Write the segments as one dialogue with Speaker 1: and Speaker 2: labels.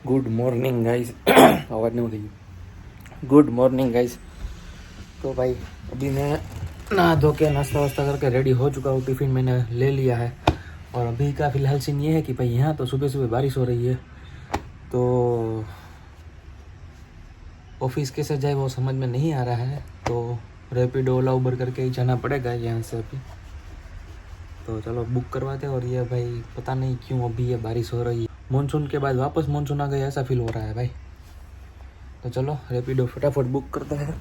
Speaker 1: Good morning guys. आवाज़ नहीं उठी। Good morning guys. तो भाई अभी मैं नहा धो के नाश्ता वास्ता करके रेडी हो चुका हूँ। टिफ़िन मैंने ले लिया है और अभी का फ़िलहाल सीन ये है कि भाई यहाँ तो सुबह सुबह बारिश हो रही है, तो ऑफिस कैसे जाए वो समझ में नहीं आ रहा है। तो रैपिडो ओला उबर करके ही जाना पड़ेगा यहाँ से अभी। तो चलो बुक करवाते हैं। और ये भाई पता नहीं क्यों अभी ये बारिश हो रही है। मानसून के बाद वापस मानसून आ गया ऐसा फील हो रहा है भाई। तो चलो रैपिडो फटाफट बुक करते हैं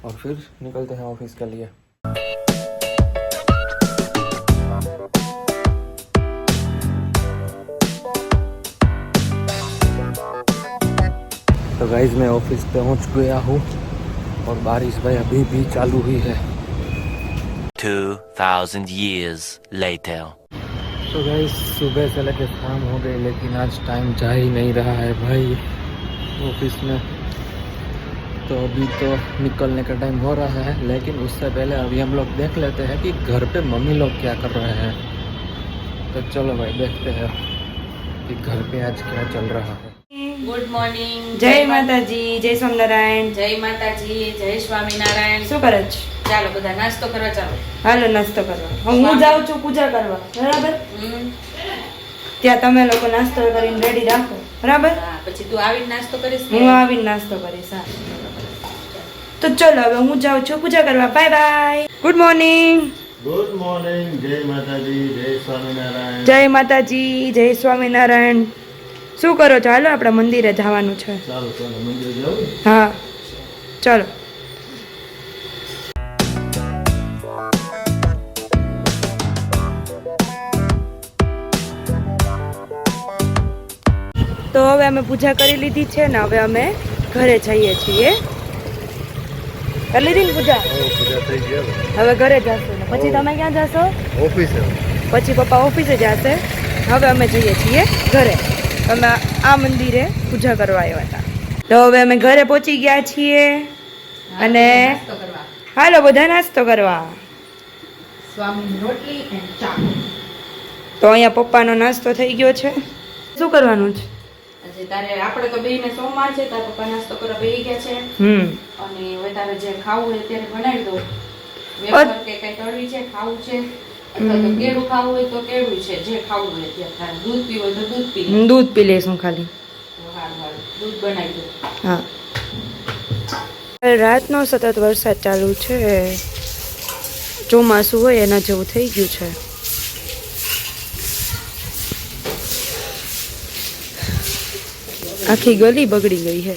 Speaker 1: और फिर निकलते हैं ऑफिस के लिए। तो गाइज मैं ऑफिस पहुंच गया हूँ और बारिश भाई अभी भी चालू हुई है।
Speaker 2: 2000 years later.
Speaker 1: तो गाइस सुबह से लेकर शाम हो गई लेकिन आज टाइम जा ही नहीं रहा है भाई ऑफिस में। तो अभी तो निकलने का टाइम हो रहा है, लेकिन उससे पहले अभी हम लोग देख लेते हैं कि घर पे मम्मी लोग क्या कर रहे हैं। तो चलो भाई देखते हैं कि घर पे आज क्या चल रहा है।
Speaker 3: Good morning.
Speaker 4: जय माताजी, जय स्वामीनारायण।
Speaker 3: जय माताજી, જય સ્વામિનારાયણ।
Speaker 4: શું કરે છે?
Speaker 3: ચાલો બધા નાસ્તો કરવા ચાલો।
Speaker 4: હાલો નાસ્તો કરવા। હું જાઉં છું પૂજા કરવા, બરાબર? ત્યાં તમે લોકો નાસ્તો કરીને રેડી રાખો, બરાબર?
Speaker 3: હા, પછી તું આવીને નાસ્તો કરીશ ને?
Speaker 4: હું આવીને નાસ્તો કરીશ। હા તો ચલો હવે હું જાઉં છું પૂજા કરવા। Bye bye. Good morning.
Speaker 5: Good morning. જય માતાજી, જય સ્વામિનારાયણ।
Speaker 4: જય માતાજી, જય સ્વામિનારાયણ। શું કરો છો? હાલો આપણે મંદિરે જવાનું છે।
Speaker 5: ચાલો ચાલો મંદિર જાવ।
Speaker 4: હા ચલો। તો હવે અમે પૂજા કરી લીધી છે ને, હવે અમે ઘરે જઈએ છીએ। કરી લીધી ને પૂજા?
Speaker 5: પૂજા થઈ ગઈ
Speaker 4: હવે ઘરે જશો ને પછી તમે ક્યાં જશો?
Speaker 5: ઓફિસે।
Speaker 4: પછી પપ્પા ઓફિસે જશે। હવે અમે જઈએ છીએ ઘરે। અમે આ મંદિરે પૂજા કરવા આવ્યા હતા। તો હવે અમે ઘરે પહોંચી ગયા છીએ અને
Speaker 3: નાસ્તો કરવા।
Speaker 4: હાલો બધા નાસ્તો કરવા।
Speaker 3: સ્વામીની રોટલી અને ચા।
Speaker 4: તો અહીંયા પપ્પાનો નાસ્તો થઈ ગયો છે। શું કરવાનું છે?
Speaker 3: આજે તારે આપણે તો બેયને સોમવાર છે, તારા પપ્પા નાસ્તો કરવા બેહી ગયા છે અને હવે તારે જે ખાવું હોય ત્યારે બનાવી દો। વેફર કે કઈ તળવી છે, ખાવું છે અથવા તો કેળું ખાવું હોય તો કેળું છે, જે ખાવું હોય ત્યાં તારે દૂધ પીવું હોય તો દૂધ પી લે।
Speaker 4: દૂધ પી લઈશું ખાલી।
Speaker 3: તો હારું દૂધ બનાવી દો।
Speaker 4: હા રાતનો સતત વરસાદ ચાલુ છે। ચોમાસું હોય એના જેવું થઈ ગયું છે। આખી ગલી બગડી ગઈ છે,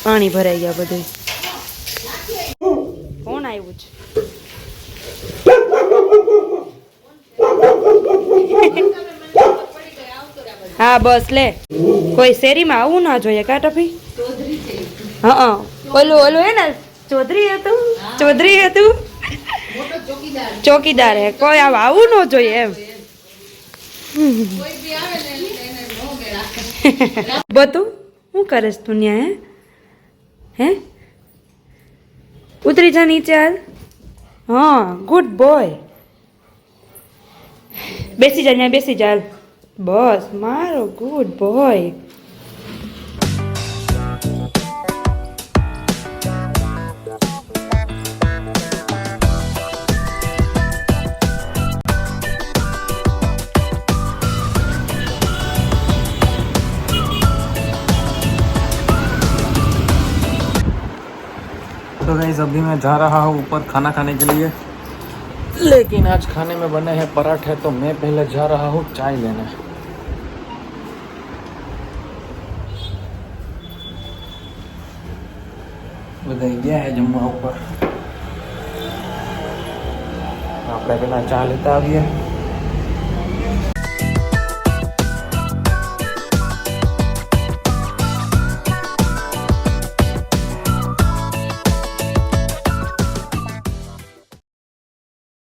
Speaker 4: પાણી ભરાઈ ગયા બધે। કોણ આવ્યું છે? હા બસ લે, કોઈ શેરીમાં આવું ના જોઈએ કા ટફી? હા ઓલું ઓલું હે ને ચૌધરી હતું, ચૌધરી હતું ચોકીદાર હે, કોઈ આવું ન જોઈએ એમ। બધું શું કરેશ તું ન્યા? હે ઉતરી જા નીચે હાલ। હા ગુડ બોય, બેસી જા ન્યા, બેસી જા હાલ। બસ મારો ગુડ બોય।
Speaker 1: तो गाइस अभी मैं जा रहा हूँ ऊपर खाना खाने के लिए, लेकिन आज खाने में बने हैं पराठे। तो मैं पहले जा रहा हूँ चाय लेने। बताइए क्या है जम्मू ऊपर, આપણે પેલા ચા લેતા આવીએ।